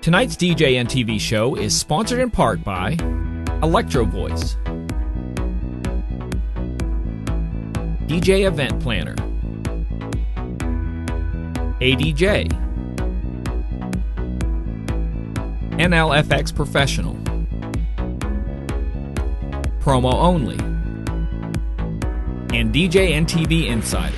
Tonight's DJNTV show is sponsored in part by Electro Voice, DJ Event Planner, ADJ, NLFX Professional, Promo Only, and DJNTV Insiders.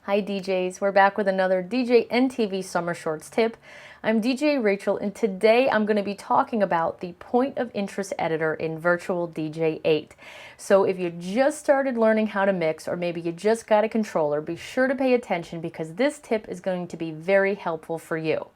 Hi DJs, we're back with another DJNTV Summer Shorts tip. I'm DJ Rachel, and today I'm going to be talking about the point of interest editor in Virtual DJ 8. So if you just started learning how to mix, or maybe you just got a controller, be sure to pay attention because this tip is going to be very helpful for you.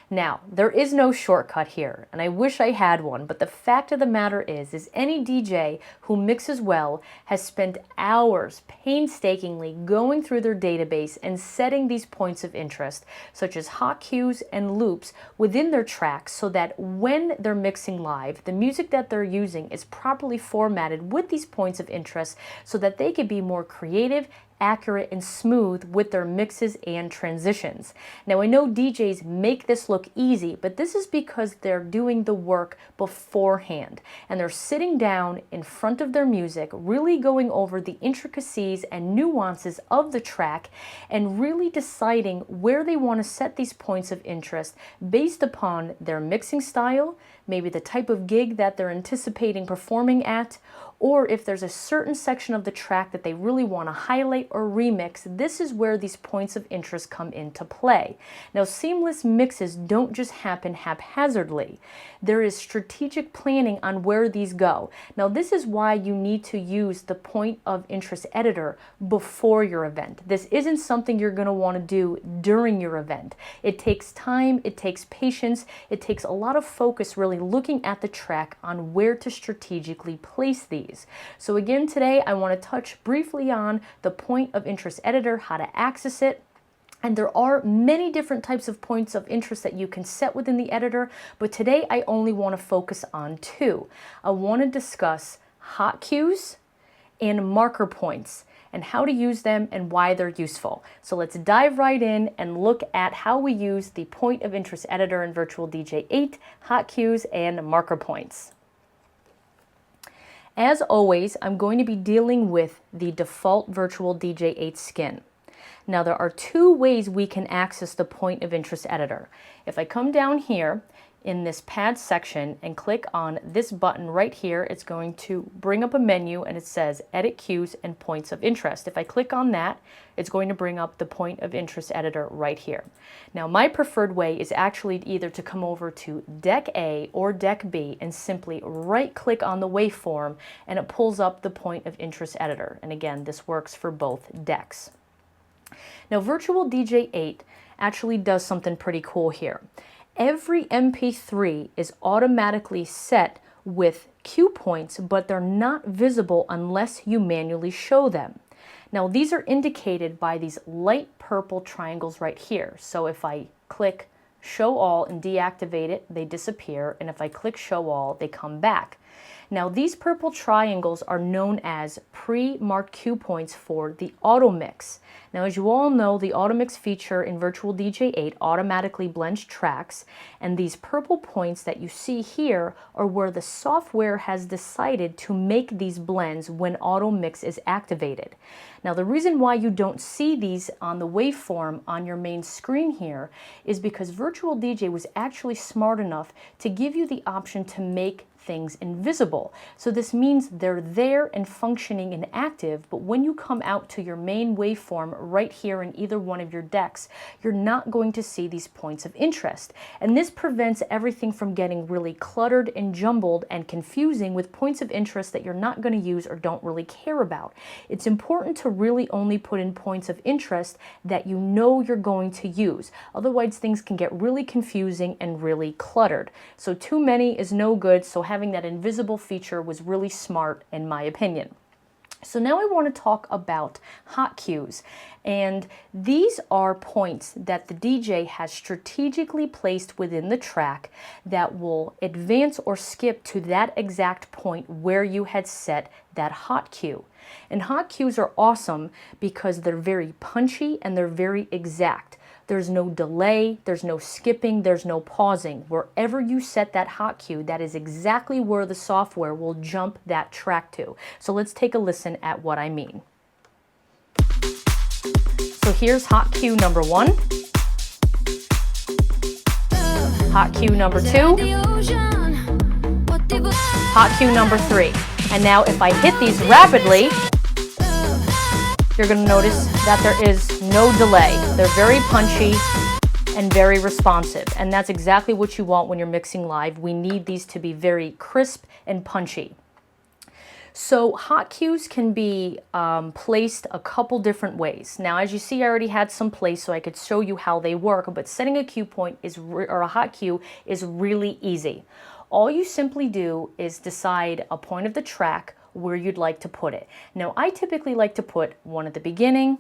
Now, there is no shortcut here, and I wish I had one, but the fact of the matter is any DJ who mixes well has spent hours painstakingly going through their database and setting these points of interest, such as hot cues and loops, within their tracks so that when they're mixing live, the music that they're using is properly formatted with these points of interest so that they can be more creative, accurate, and smooth with their mixes and transitions. Now, I know DJs make this look easy, but this is because they're doing the work beforehand and they're sitting down in front of their music, really going over the intricacies and nuances of the track and really deciding where they want to set these points of interest based upon their mixing style, maybe the type of gig that they're anticipating performing at, or if there's a certain section of the track that they really want to highlight or remix. This is where these points of interest come into play. Now, seamless mixes don't just happen haphazardly. There is strategic planning on where these go. Now, this is why you need to use the point of interest editor before your event. This isn't something you're going to want to do during your event. It takes time, it takes patience, it takes a lot of focus really looking at the track on where to strategically place these. So again, today I want to touch briefly on the point of interest editor, how to access it. And there are many different types of points of interest that you can set within the editor, but today I only want to focus on two. I want to discuss hot cues and marker points and how to use them and why they're useful. So let's dive right in and look at how we use the point of interest editor in Virtual DJ 8, hot cues and marker points. As always, I'm going to be dealing with the default Virtual DJ 8 skin. Now, there are two ways we can access the point of interest editor. If I come down here in this pad section and click on this button right here, it's going to bring up a menu and it says Edit Cues and Points of Interest. If I click on that, it's going to bring up the point of interest editor right here. Now, my preferred way is actually either to come over to Deck A or Deck B and simply right-click on the waveform and it pulls up the point of interest editor. And again, this works for both decks. Now, Virtual DJ 8 actually does something pretty cool here. Every MP3 is automatically set with cue points, but they're not visible unless you manually show them. Now, these are indicated by these light purple triangles right here. So if I click Show All and deactivate it, they disappear, and if I click Show All, they come back. Now, these purple triangles are known as pre-marked cue points for the auto mix. Now, as you all know, the auto mix feature in Virtual DJ 8 automatically blends tracks, and these purple points that you see here are where the software has decided to make these blends when auto mix is activated. Now, the reason why you don't see these on the waveform on your main screen here is because Virtual DJ was actually smart enough to give you the option to make things invisible. So this means they're there and functioning and active, but when you come out to your main waveform right here in either one of your decks, you're not going to see these points of interest. And this prevents everything from getting really cluttered and jumbled and confusing with points of interest that you're not going to use or don't really care about. It's important to really only put in points of interest that you know you're going to use. Otherwise, things can get really confusing and really cluttered. So too many is no good, so having that invisible feature was really smart in my opinion. So now I want to talk about hot cues, and these are points that the DJ has strategically placed within the track that will advance or skip to that exact point where you had set that hot cue. And hot cues are awesome because they're very punchy and they're very exact. There's no delay, there's no skipping, there's no pausing. Wherever you set that hot cue, that is exactly where the software will jump that track to. So let's take a listen at what I mean. So here's hot cue number 1, hot cue number 2, hot cue number 3. And now if I hit these rapidly, you're going to notice that there is no delay. They're very punchy and very responsive. And that's exactly what you want when you're mixing live. We need these to be very crisp and punchy. So hot cues can be placed a couple different ways. Now, as you see, I already had some placed so I could show you how they work, but setting a cue point or a hot cue is really easy. All you simply do is decide a point of the track where you'd like to put it. Now, I typically like to put one at the beginning,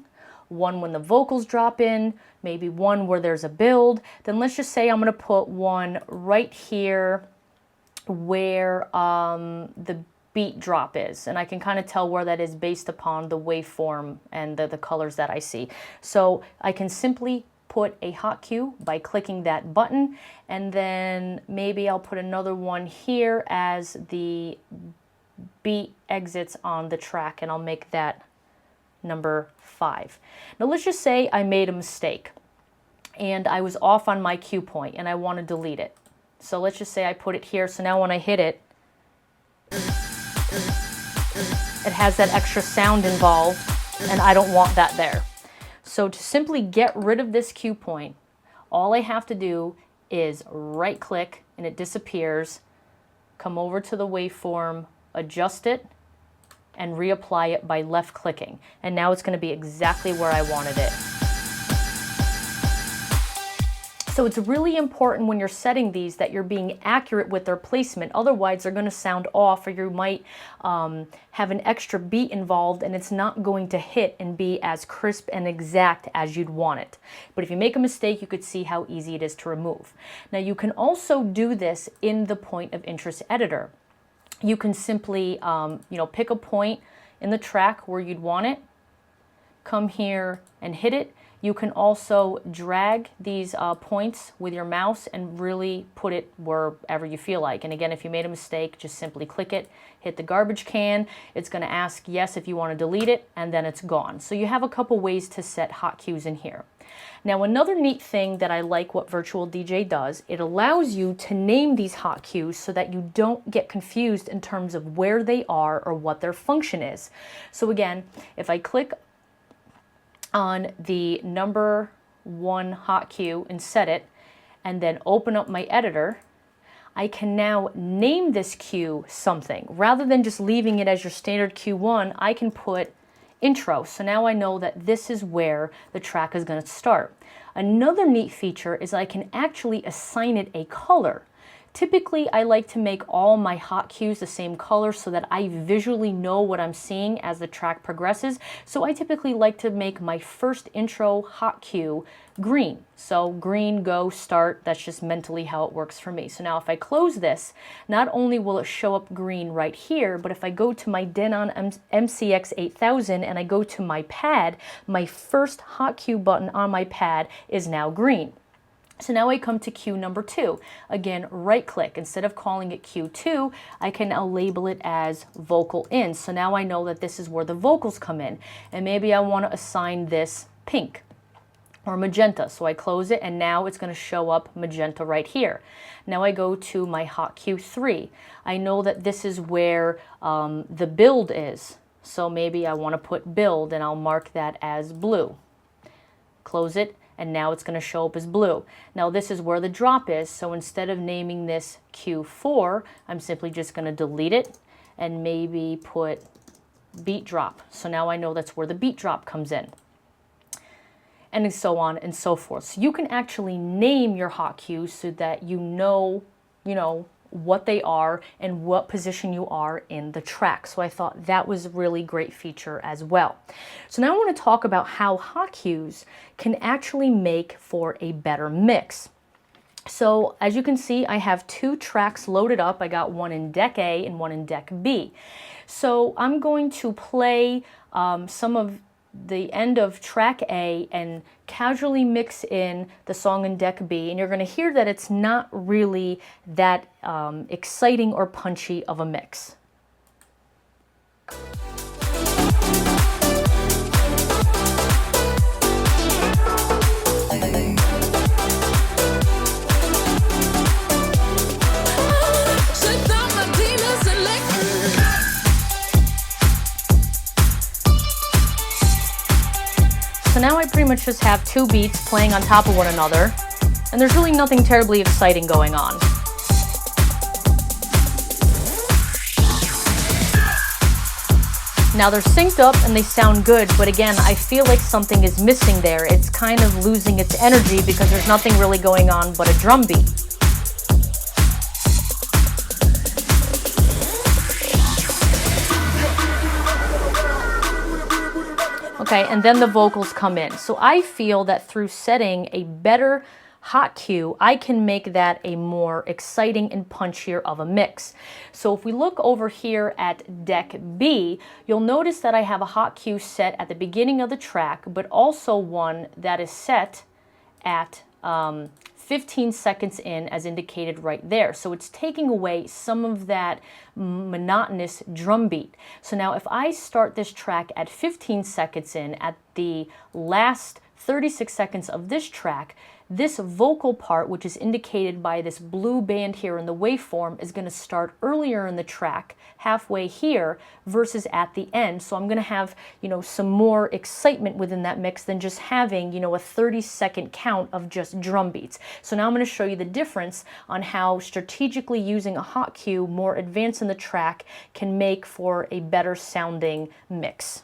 one when the vocals drop in, maybe one where there's a build. Then let's just say I'm going to put one right here where the beat drop is, and I can kind of tell where that is based upon the waveform and the colors that I see. So I can simply put a hot cue by clicking that button, and then maybe I'll put another one here as the beat exits on the track, and I'll make that number 5. Now let's just say I made a mistake and I was off on my cue point and I want to delete it. So let's just say I put it here, so now when I hit it, it has that extra sound involved and I don't want that there. So to simply get rid of this cue point, all I have to do is right click and it disappears, come over to the waveform, adjust it, and reapply it by left clicking. And now it's going to be exactly where I wanted it. So it's really important when you're setting these that you're being accurate with their placement. Otherwise, they're going to sound off, or you might have an extra beat involved and it's not going to hit and be as crisp and exact as you'd want it. But if you make a mistake, you could see how easy it is to remove. Now, you can also do this in the point of interest editor. You can simply, pick a point in the track where you'd want it, come here and hit it. You can also drag these points with your mouse and really put it wherever you feel like. And again, if you made a mistake, just simply click it, hit the garbage can. It's going to ask yes if you want to delete it, and then it's gone. So you have a couple ways to set hot cues in here. Now, another neat thing that I like what Virtual DJ does, it allows you to name these hot cues so that you don't get confused in terms of where they are or what their function is. So again, if I click on the number 1 hot cue and set it, and then open up my editor, I can now name this cue something. Rather than just leaving it as your standard cue 1, I can put intro. So now I know that this is where the track is going to start. Another neat feature is I can actually assign it a color. Typically, I like to make all my hot cues the same color so that I visually know what I'm seeing as the track progresses. So I typically like to make my first intro hot cue green. So green, go, start. That's just mentally how it works for me. So now if I close this, not only will it show up green right here, but if I go to my Denon MCX 8000 and I go to my pad, my first hot cue button on my pad is now green. So now I come to cue number 2. Again, right click. Instead of calling it cue 2, I can now label it as vocal in. So now I know that this is where the vocals come in. And maybe I want to assign this pink or magenta. So I close it and now it's going to show up magenta right here. Now I go to my hot cue 3. I know that this is where the build is. So maybe I want to put build and I'll mark that as blue. Close it. And now it's going to show up as blue. Now this is where the drop is, so instead of naming this Q4, I'm simply just going to delete it and maybe put beat drop. So now I know that's where the beat drop comes in. And so on and so forth. So you can actually name your hot cues so that you know, what they are and what position you are in the track. So I thought that was a really great feature as well. So now I want to talk about how hot cues can actually make for a better mix. So as you can see, I have two tracks loaded up. I got one in deck A and one in deck B. So I'm going to play some of the end of track A and casually mix in the song in deck B, and you're going to hear that it's not really that exciting or punchy of a mix. So now I pretty much just have two beats playing on top of one another, and there's really nothing terribly exciting going on. Now they're synced up and they sound good, but again, I feel like something is missing there. It's kind of losing its energy because there's nothing really going on but a drum beat. Okay, and then the vocals come in. So I feel that through setting a better hot cue, I can make that a more exciting and punchier of a mix. So if we look over here at deck B, you'll notice that I have a hot cue set at the beginning of the track, but also one that is set at 15 seconds in, as indicated right there. So it's taking away some of that monotonous drum beat. So now if I start this track at 15 seconds in, at the last 36 seconds of this track, this vocal part, which is indicated by this blue band here in the waveform, is going to start earlier in the track, halfway here, versus at the end. So I'm going to have, some more excitement within that mix than just having, a 30-second count of just drum beats. So now I'm going to show you the difference on how strategically using a hot cue more advanced in the track can make for a better sounding mix.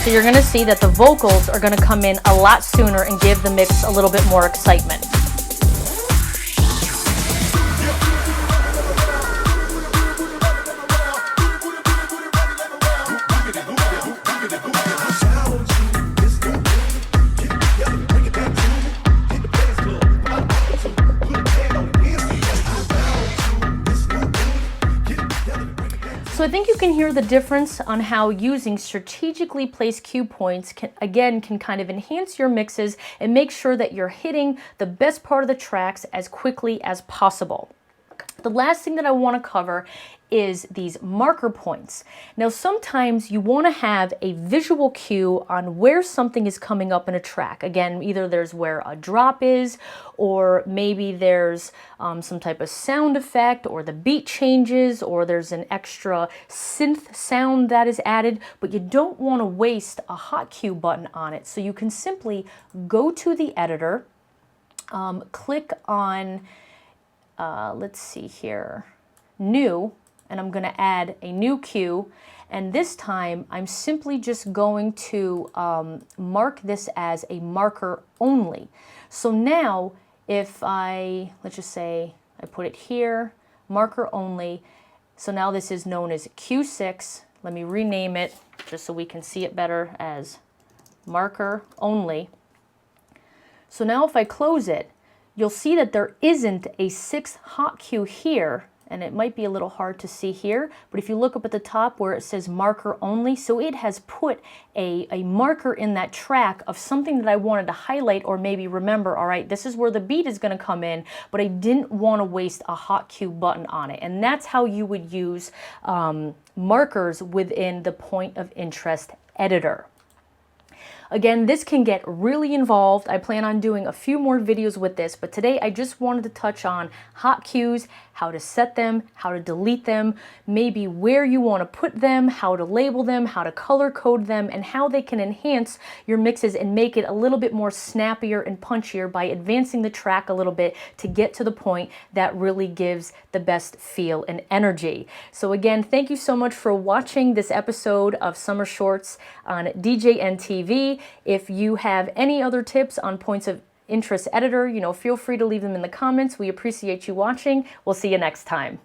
So you're going to see that the vocals are going to come in a lot sooner and give the mix a little bit more excitement. So I think you can hear the difference on how using strategically placed cue points can kind of enhance your mixes and make sure that you're hitting the best part of the tracks as quickly as possible. The last thing that I want to cover is these marker points. Now sometimes you want to have a visual cue on where something is coming up in a track. Again, either there's where a drop is, or maybe there's some type of sound effect, or the beat changes, or there's an extra synth sound that is added, but you don't want to waste a hot cue button on it. So you can simply go to the editor, click on, let's see here, new, and I'm going to add a new cue, and this time I'm simply just going to mark this as a marker only. So now if let's just say I put it here, marker only, so now this is known as Q6. Let me rename it just so we can see it better as marker only. So now if I close it, you'll see that there isn't a 6th hot cue here, and it might be a little hard to see here, but if you look up at the top where it says marker only, so it has put a marker in that track of something that I wanted to highlight or maybe remember. All right, this is where the beat is going to come in, but I didn't want to waste a hot cue button on it. And that's how you would use markers within the point of interest editor. Again, this can get really involved. I plan on doing a few more videos with this, but today I just wanted to touch on hot cues, how to set them, how to delete them, maybe where you want to put them, how to label them, how to color code them, and how they can enhance your mixes and make it a little bit more snappier and punchier by advancing the track a little bit to get to the point that really gives the best feel and energy. So again, thank you so much for watching this episode of Summer Shorts on DJNTV. If you have any other tips on points of interest editor, feel free to leave them in the comments. We appreciate you watching. We'll see you next time.